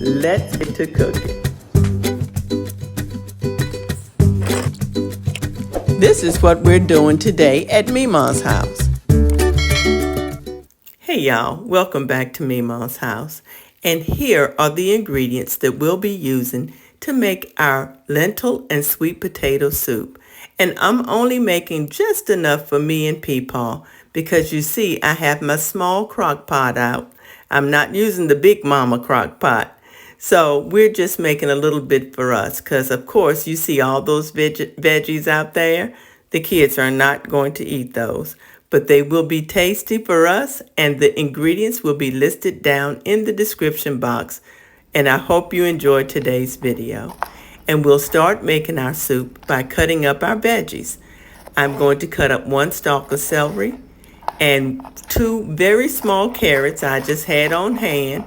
let's get to cooking. This is what we're doing today at Memaw's house. Hey y'all, welcome back to Memaw's house. And here are the ingredients that we'll be using to make our lentil and sweet potato soup. And I'm only making just enough for me and Peepaw because you see I have my small crock pot out. I'm not using the big mama crock pot. So we're just making a little bit for us because, of course, you see all those veggies out there. The kids are not going to eat those, but they will be tasty for us, and the ingredients will be listed down in the description box. And I hope you enjoyed today's video. And we'll start making our soup by cutting up our veggies. I'm going to cut up 1 stalk of celery and 2 very small carrots I just had on hand,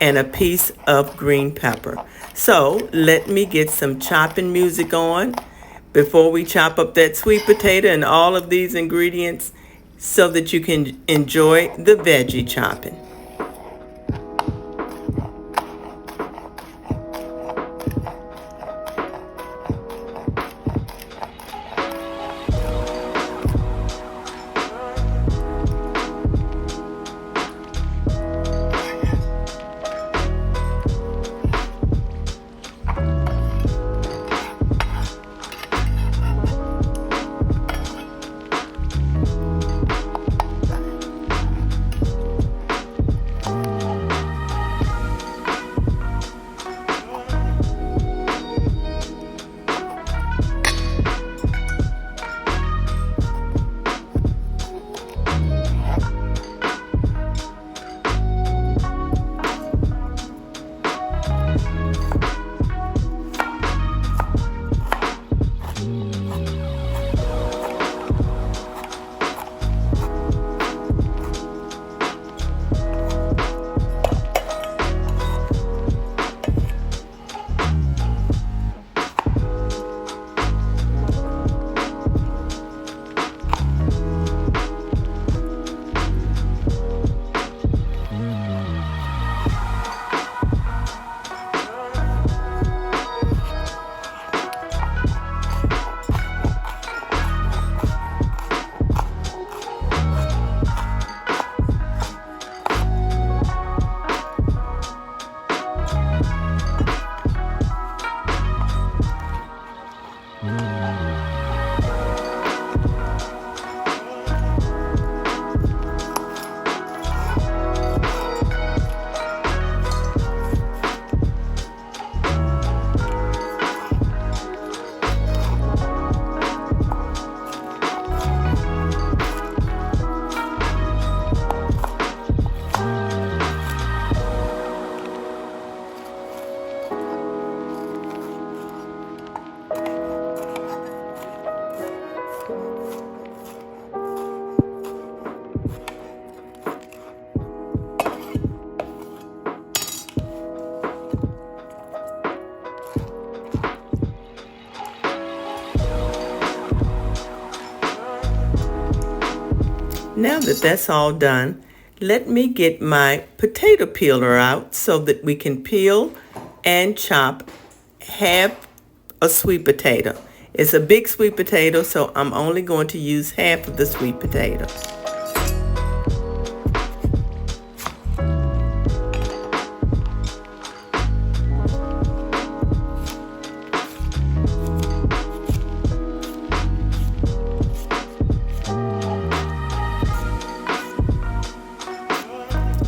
and a piece of green pepper. So let me get some chopping music on before we chop up that sweet potato and all of these ingredients so that you can enjoy the veggie chopping. Now that that's all done, let me get my potato peeler out so that we can peel and chop half a sweet potato. It's a big sweet potato, so I'm only going to use half of the sweet potato.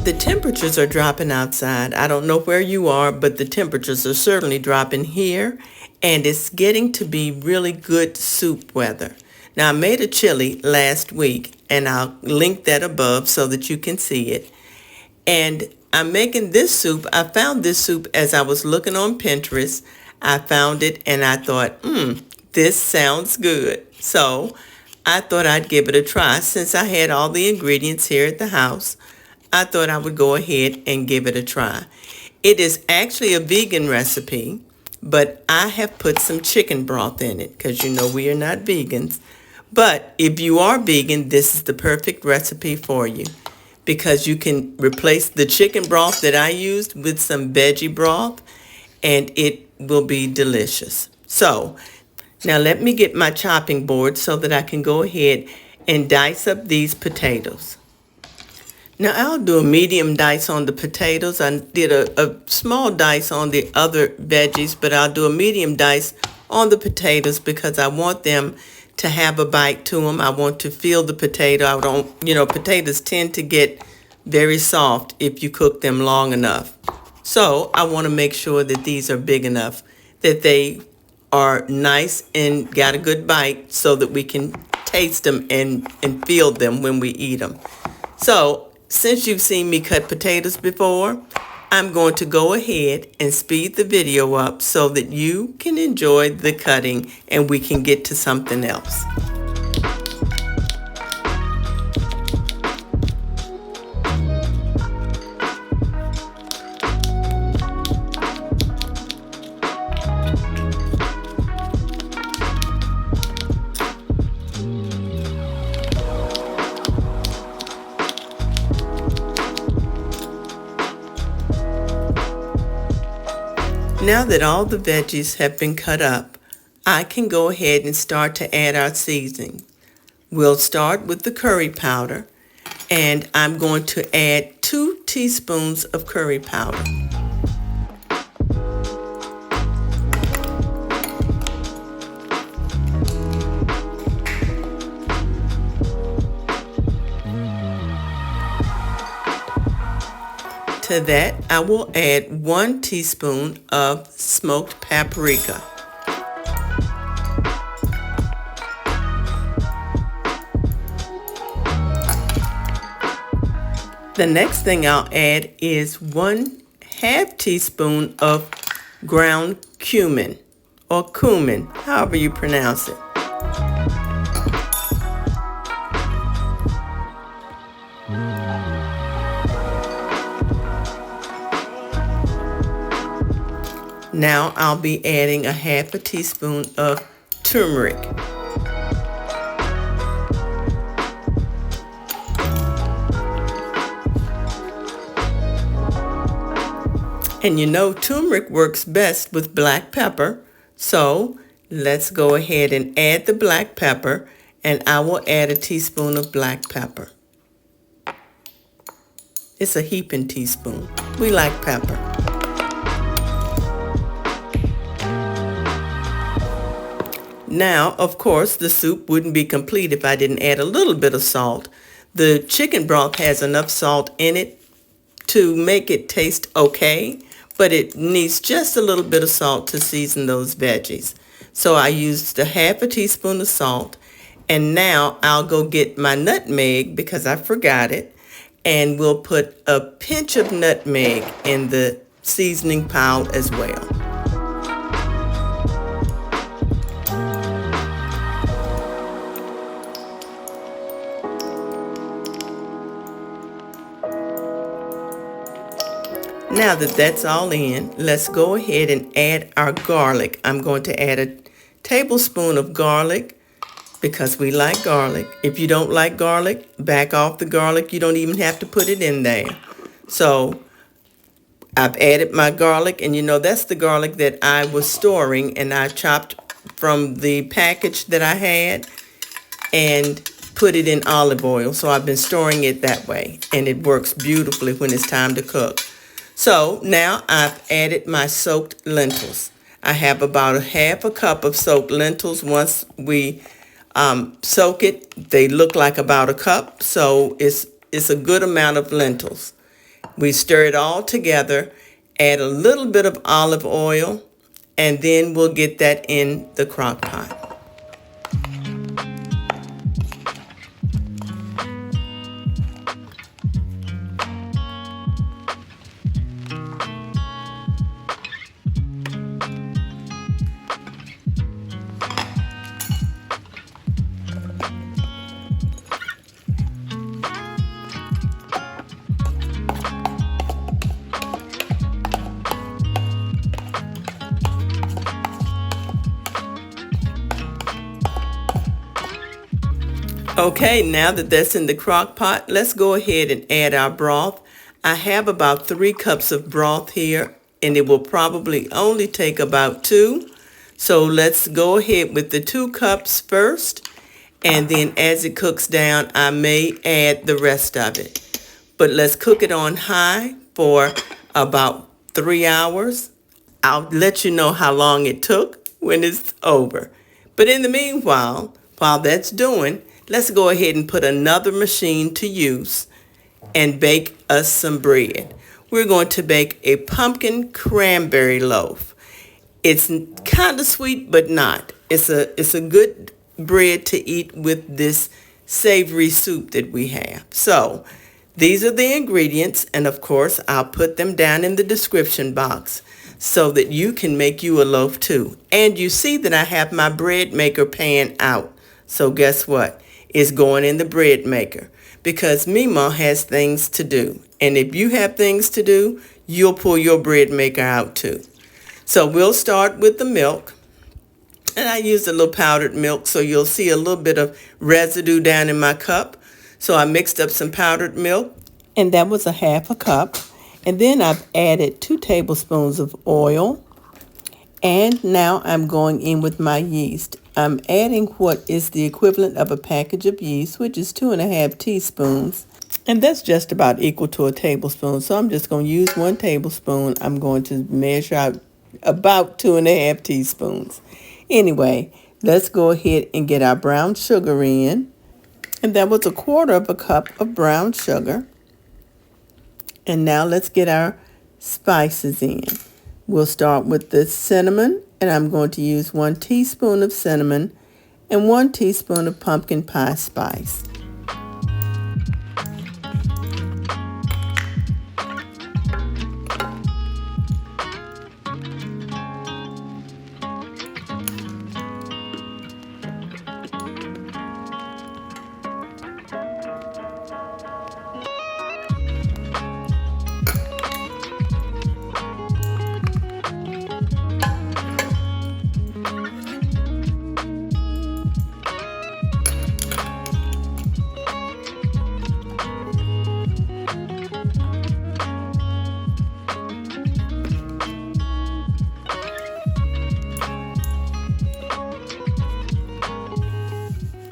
The temperatures are dropping outside. I don't know where you are, but the temperatures are certainly dropping here, and it's getting to be really good soup weather. Now, I made a chili last week, and I'll link that above so that you can see it. And I'm making this soup. I found this soup as I was looking on Pinterest. I found it, and I thought, this sounds good. So I thought I'd give it a try. Since I had all the ingredients here at the house, I thought I would go ahead and give it a try. It is actually a vegan recipe, but I have put some chicken broth in it because you know we are not vegans. But if you are vegan, this is the perfect recipe for you because you can replace the chicken broth that I used with some veggie broth and it will be delicious. So now let me get my chopping board so that I can go ahead and dice up these potatoes. Now I'll do a medium dice on the potatoes. I did a small dice on the other veggies, but I'll do a medium dice on the potatoes because I want them to have a bite to them. I want to feel the potato. I don't, potatoes tend to get very soft if you cook them long enough. So I want to make sure that these are big enough that they are nice and got a good bite so that we can taste them and feel them when we eat them. So since you've seen me cut potatoes before, I'm going to go ahead and speed the video up so that you can enjoy the cutting and we can get to something else. Now that all the veggies have been cut up, I can go ahead and start to add our seasoning. We'll start with the curry powder, and I'm going to add 2 teaspoons of curry powder. To that, I will add 1 teaspoon of smoked paprika. The next thing I'll add is 1/2 teaspoon of ground cumin, or cumin, however you pronounce it. Now I'll be adding 1/2 teaspoon of turmeric. And turmeric works best with black pepper, so let's go ahead and add the black pepper, and I will add 1 teaspoon of black pepper. It's a heaping teaspoon. We like pepper. Now, of course, the soup wouldn't be complete if I didn't add a little bit of salt. The chicken broth has enough salt in it to make it taste okay, but it needs just a little bit of salt to season those veggies. So I used 1/2 teaspoon of salt, and now I'll go get my nutmeg because I forgot it, and we'll put a pinch of nutmeg in the seasoning pile as well. Now that that's all in, let's go ahead and add our garlic. I'm going to add 1 tablespoon of garlic because we like garlic. If you don't like garlic, back off the garlic. You don't even have to put it in there. So I've added my garlic, and that's the garlic that I was storing, and I chopped from the package that I had and put it in olive oil. So I've been storing it that way, and it works beautifully when it's time to cook. So now I've added my soaked lentils. I have about 1/2 cup of soaked lentils. Once we soak it, they look like about 1 cup, so it's a good amount of lentils. We stir it all together, add a little bit of olive oil, and then we'll get that in the crock pot. Okay, now that that's in the crock pot, let's go ahead and add our broth. I have about 3 cups of broth here, and it will probably only take about 2. So let's go ahead with the 2 cups first, and then as it cooks down, I may add the rest of it. But let's cook it on high for about 3 hours. I'll let you know how long it took when it's over. But in the meanwhile, while that's doing, let's go ahead and put another machine to use and bake us some bread. We're going to bake a pumpkin cranberry loaf. It's kind of sweet, but not. It's a good bread to eat with this savory soup that we have. So these are the ingredients, and of course, I'll put them down in the description box so that you can make you a loaf too. And you see that I have my bread maker pan out. So guess what? It's going in the bread maker because Memaw has things to do. And if you have things to do, you'll pull your bread maker out too. So we'll start with the milk. And I used a little powdered milk, so you'll see a little bit of residue down in my cup. So I mixed up some powdered milk, and that was a half a cup. And then I've added 2 tablespoons of oil. And now I'm going in with my yeast. I'm adding what is the equivalent of a package of yeast, which is 2.5 teaspoons. And that's just about equal to a tablespoon. So I'm just going to use 1 tablespoon. I'm going to measure out about 2.5 teaspoons. Anyway, let's go ahead and get our brown sugar in. And that was 1/4 cup of brown sugar. And now let's get our spices in. We'll start with the cinnamon, and I'm going to use 1 teaspoon of cinnamon and 1 teaspoon of pumpkin pie spice.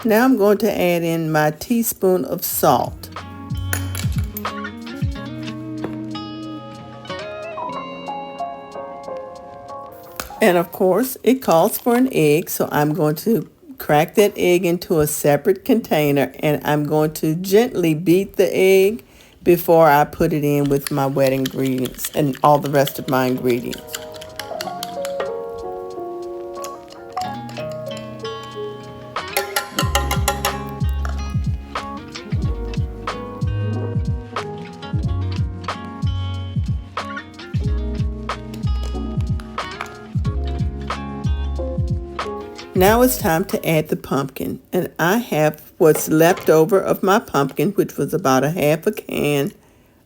Now I'm going to add in my teaspoon of salt. And of course, it calls for an egg, so I'm going to crack that egg into a separate container, and I'm going to gently beat the egg before I put it in with my wet ingredients and all the rest of my ingredients. Now it's time to add the pumpkin, and I have what's left over of my pumpkin, which was about 1/2 can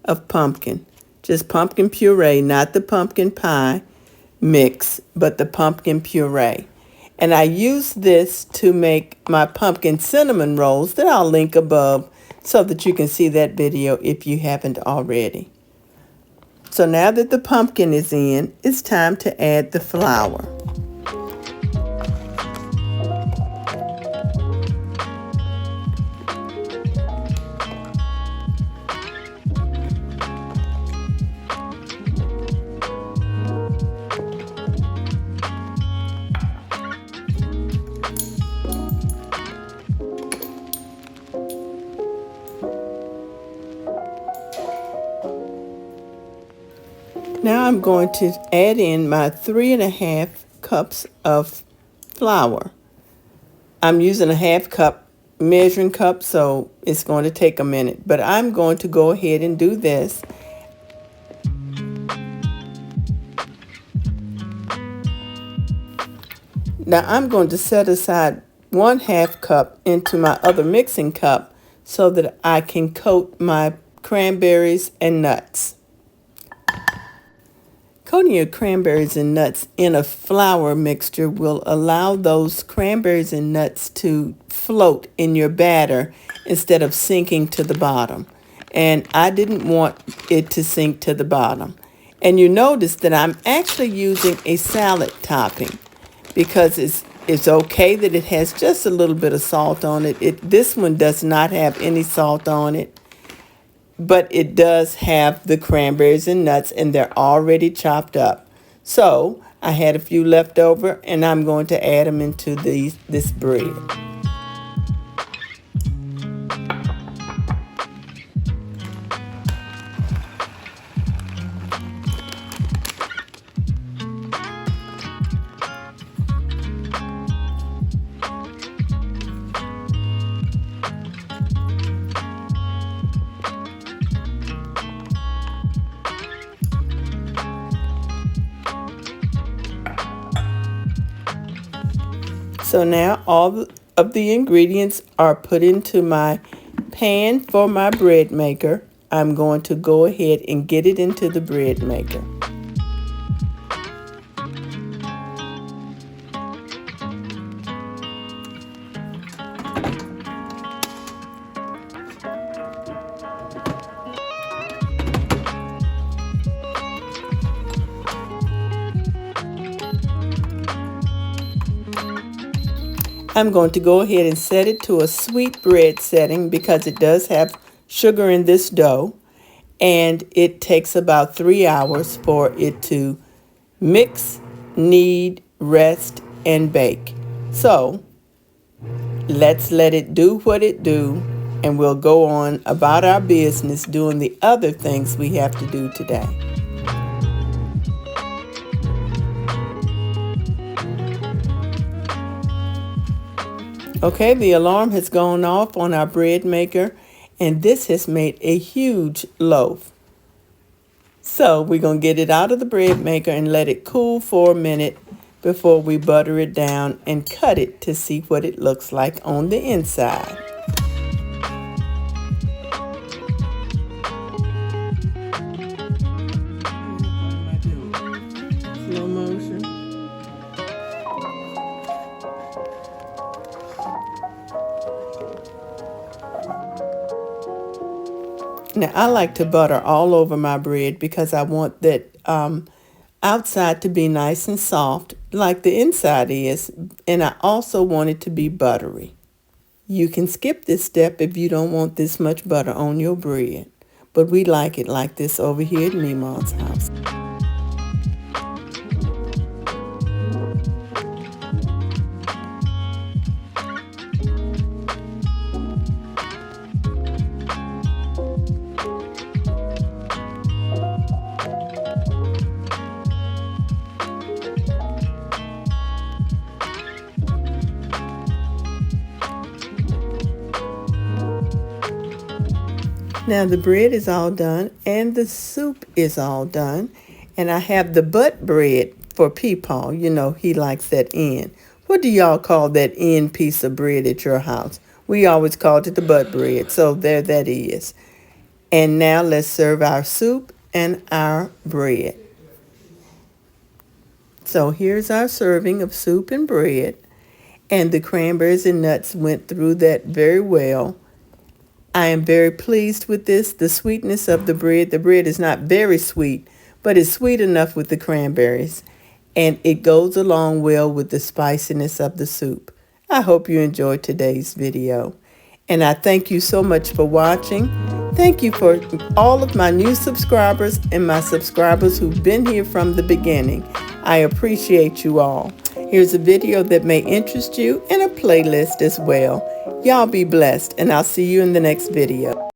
of pumpkin. Just pumpkin puree, not the pumpkin pie mix, but the pumpkin puree. And I use this to make my pumpkin cinnamon rolls that I'll link above so that you can see that video if you haven't already. So now that the pumpkin is in, it's time to add the flour. Now I'm going to add in my 3.5 cups of flour. I'm using a 1/2 cup measuring cup, so it's going to take a minute. But I'm going to go ahead and do this. Now I'm going to set aside 1/2 cup into my other mixing cup so that I can coat my cranberries and nuts. Coating your cranberries and nuts in a flour mixture will allow those cranberries and nuts to float in your batter instead of sinking to the bottom. And I didn't want it to sink to the bottom. And you notice that I'm actually using a salad topping because it's okay that it has just a little bit of salt on it. This one does not have any salt on it. But it does have the cranberries and nuts, and they're already chopped up. So I had a few left over, and I'm going to add them into this bread. So now all of the ingredients are put into my pan for my bread maker. I'm going to go ahead and get it into the bread maker. I'm going to go ahead and set it to a sweet bread setting because it does have sugar in this dough, and it takes about 3 hours for it to mix, knead, rest, and bake. So let's let it do what it do, and we'll go on about our business doing the other things we have to do today. Okay, the alarm has gone off on our bread maker, and this has made a huge loaf. So we're going to get it out of the bread maker and let it cool for a minute before we butter it down and cut it to see what it looks like on the inside. Slow motion. Now, I like to butter all over my bread because I want that outside to be nice and soft like the inside is, and I also want it to be buttery. You can skip this step if you don't want this much butter on your bread, but we like it like this over here at Memaw's house. Now the bread is all done and the soup is all done, and I have the butt bread for Peepaw. You know, he likes that end. What do y'all call that end piece of bread at your house? We always called it the butt bread, so there that is. And now let's serve our soup and our bread. So here's our serving of soup and bread, and the cranberries and nuts went through that very well. I am very pleased with this. The sweetness of the bread is not very sweet, but it's sweet enough with the cranberries, and it goes along well with the spiciness of the soup. I hope you enjoyed today's video, and I thank you so much for watching. Thank you for all of my new subscribers and my subscribers who've been here from the beginning. I appreciate you all. Here's a video that may interest you and a playlist as well. Y'all be blessed, and I'll see you in the next video.